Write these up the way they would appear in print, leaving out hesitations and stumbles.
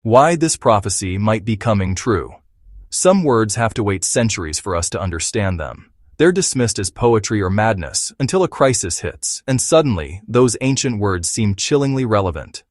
Why this prophecy might be coming true. Some words have to wait centuries for us to understand them. They're dismissed as poetry or madness until a crisis hits, and suddenly, those ancient words seem chillingly relevant.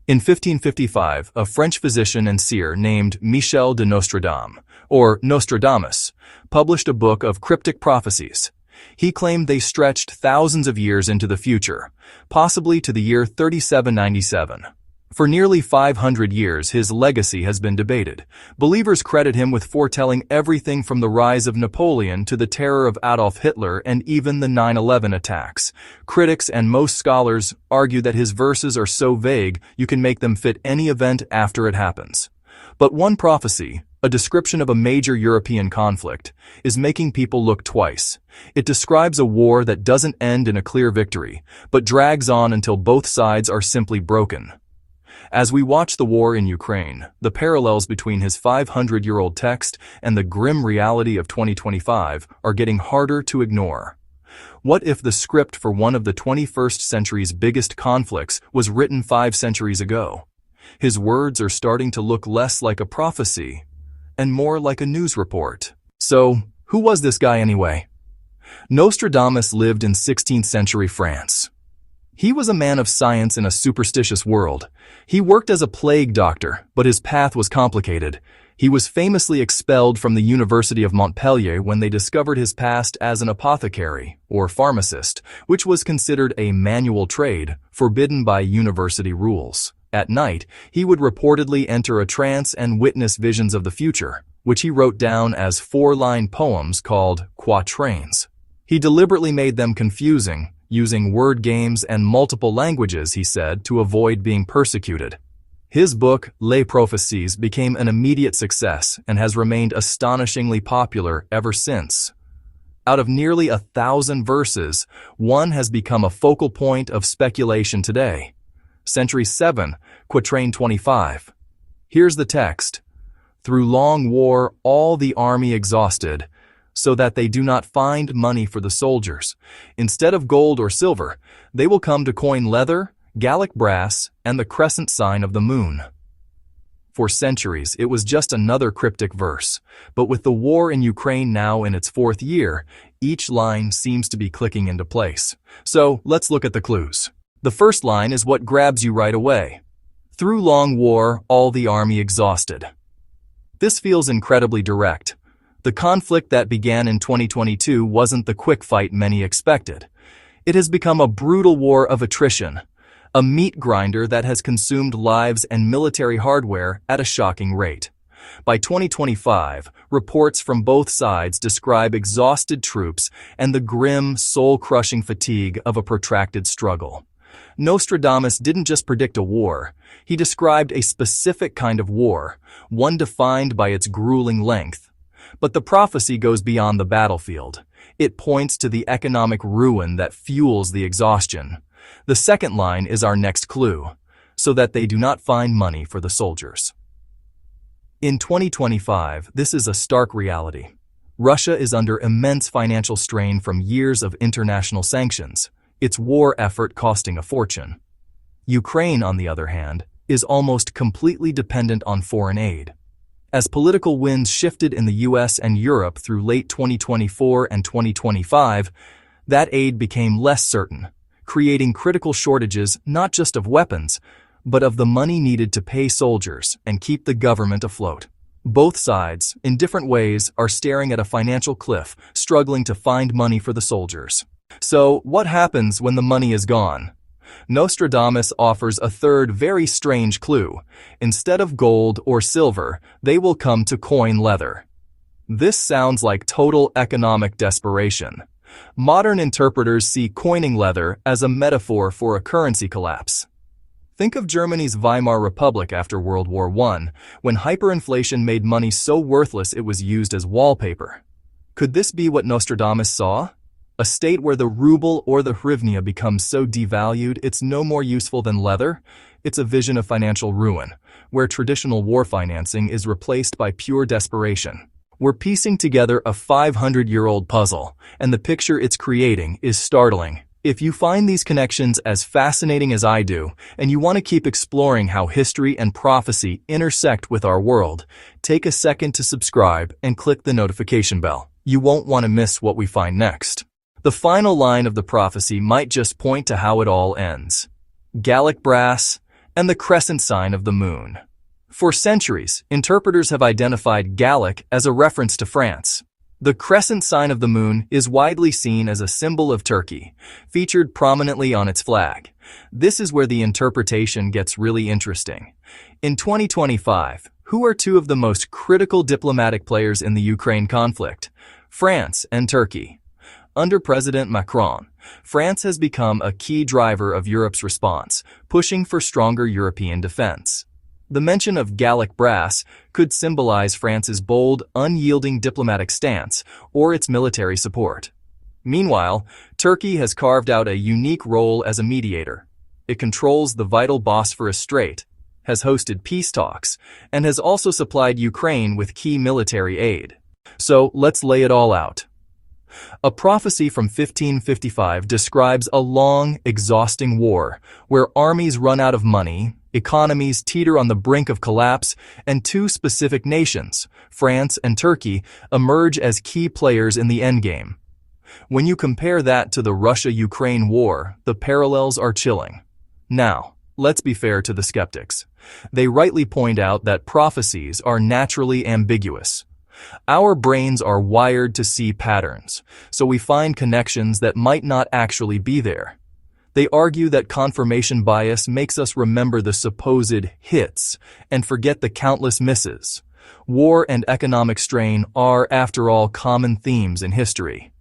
In 1555, a French physician and seer named Michel de Nostredame, or Nostradamus, published a book of cryptic prophecies. He claimed they stretched thousands of years into the future, possibly to the year 3797. For nearly 500 years, his legacy has been debated. Believers credit him with foretelling everything from the rise of Napoleon to the terror of Adolf Hitler and even the 9/11 attacks. Critics and most scholars argue that his verses are so vague you can make them fit any event after it happens. But one prophecy, a description of a major European conflict, is making people look twice. It describes a war that doesn't end in a clear victory, but drags on until both sides are simply broken. As we watch the war in Ukraine, the parallels between his 500-year-old text and the grim reality of 2025 are getting harder to ignore. What if the script for one of the 21st century's biggest conflicts was written 5 centuries ago? His words are starting to look less like a prophecy and more like a news report. So, who was this guy anyway? Nostradamus lived in 16th century France. He was a man of science in a superstitious world. He worked as a plague doctor, but his path was complicated. He was famously expelled from the University of Montpellier when they discovered his past as an apothecary, or pharmacist, which was considered a manual trade, forbidden by university rules. At night, he would reportedly enter a trance and witness visions of the future, which he wrote down as 4-line poems called quatrains. He deliberately made them confusing, using word games and multiple languages, he said, to avoid being persecuted. His book, Les Prophecies, became an immediate success and has remained astonishingly popular ever since. Out of nearly 1,000 verses, one has become a focal point of speculation today. Century 7, Quatrain 25. Here's the text. Through long war, all the army exhausted, so that they do not find money for the soldiers. Instead of gold or silver, they will come to coin leather, Gallic brass, and the crescent sign of the moon. For centuries, it was just another cryptic verse, but with the war in Ukraine now in its 4th year, each line seems to be clicking into place. So, let's look at the clues. The first line is what grabs you right away. Through long war, all the army exhausted. This feels incredibly direct. The conflict that began in 2022 wasn't the quick fight many expected. It has become a brutal war of attrition, a meat grinder that has consumed lives and military hardware at a shocking rate. By 2025, reports from both sides describe exhausted troops and the grim, soul-crushing fatigue of a protracted struggle. Nostradamus didn't just predict a war, he described a specific kind of war, one defined by its grueling length. But the prophecy goes beyond the battlefield. It points to the economic ruin that fuels the exhaustion. The second line is our next clue, so that they do not find money for the soldiers. In 2025, this is a stark reality. Russia is under immense financial strain from years of international sanctions, its war effort costing a fortune. Ukraine, on the other hand, is almost completely dependent on foreign aid. As political winds shifted in the US and Europe through late 2024 and 2025, that aid became less certain, creating critical shortages not just of weapons, but of the money needed to pay soldiers and keep the government afloat. Both sides, in different ways, are staring at a financial cliff, struggling to find money for the soldiers. So, what happens when the money is gone? Nostradamus offers a third very strange clue. Instead of gold or silver, they will come to coin leather. This sounds like total economic desperation. Modern interpreters see coining leather as a metaphor for a currency collapse. Think of Germany's Weimar Republic after World War I, when hyperinflation made money so worthless it was used as wallpaper. Could this be what Nostradamus saw? A state where the ruble or the hryvnia becomes so devalued it's no more useful than leather? It's a vision of financial ruin, where traditional war financing is replaced by pure desperation. We're piecing together a 500-year-old puzzle, and the picture it's creating is startling. If you find these connections as fascinating as I do, and you want to keep exploring how history and prophecy intersect with our world, take a second to subscribe and click the notification bell. You won't want to miss what we find next. The final line of the prophecy might just point to how it all ends. Gallic brass and the crescent sign of the moon. For centuries, interpreters have identified Gallic as a reference to France. The crescent sign of the moon is widely seen as a symbol of Turkey, featured prominently on its flag. This is where the interpretation gets really interesting. In 2025, who are two of the most critical diplomatic players in the Ukraine conflict? France and Turkey. Under President Macron, France has become a key driver of Europe's response, pushing for stronger European defense. The mention of Gallic brass could symbolize France's bold, unyielding diplomatic stance or its military support. Meanwhile, Turkey has carved out a unique role as a mediator. It controls the vital Bosphorus Strait, has hosted peace talks, and has also supplied Ukraine with key military aid. So let's lay it all out. A prophecy from 1555 describes a long, exhausting war where armies run out of money, economies teeter on the brink of collapse, and two specific nations, France and Turkey, emerge as key players in the endgame. When you compare that to the Russia-Ukraine war, the parallels are chilling. Now, let's be fair to the skeptics. They rightly point out that prophecies are naturally ambiguous. Our brains are wired to see patterns, so we find connections that might not actually be there. They argue that confirmation bias makes us remember the supposed hits and forget the countless misses. War and economic strain are, after all, common themes in history.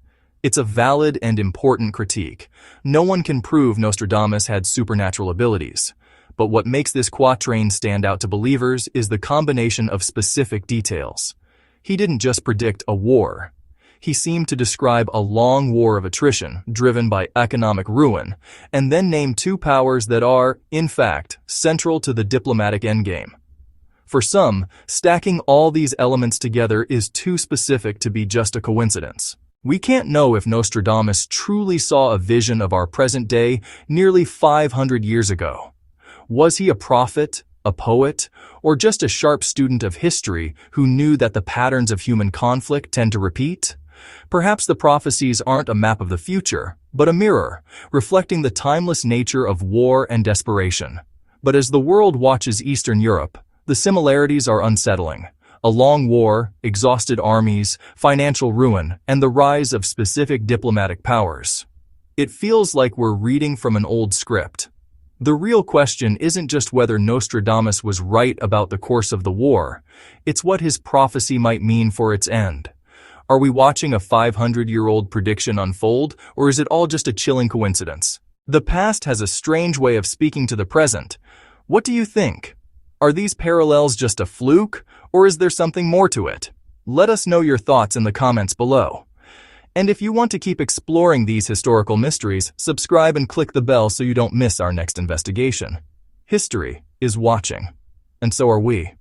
It's a valid and important critique. No one can prove Nostradamus had supernatural abilities. But what makes this quatrain stand out to believers is the combination of specific details. He didn't just predict a war. He seemed to describe a long war of attrition driven by economic ruin, and then name two powers that are, in fact, central to the diplomatic endgame. For some, stacking all these elements together is too specific to be just a coincidence. We can't know if Nostradamus truly saw a vision of our present day nearly 500 years ago. Was he a prophet, a poet, or just a sharp student of history who knew that the patterns of human conflict tend to repeat? Perhaps the prophecies aren't a map of the future, but a mirror, reflecting the timeless nature of war and desperation. But as the world watches Eastern Europe, the similarities are unsettling. A long war, exhausted armies, financial ruin, and the rise of specific diplomatic powers. It feels like we're reading from an old script. The real question isn't just whether Nostradamus was right about the course of the war, it's what his prophecy might mean for its end. Are we watching a 500-year-old prediction unfold, or is it all just a chilling coincidence? The past has a strange way of speaking to the present. What do you think? Are these parallels just a fluke, or is there something more to it? Let us know your thoughts in the comments below. And if you want to keep exploring these historical mysteries, subscribe and click the bell so you don't miss our next investigation. History is watching, and so are we.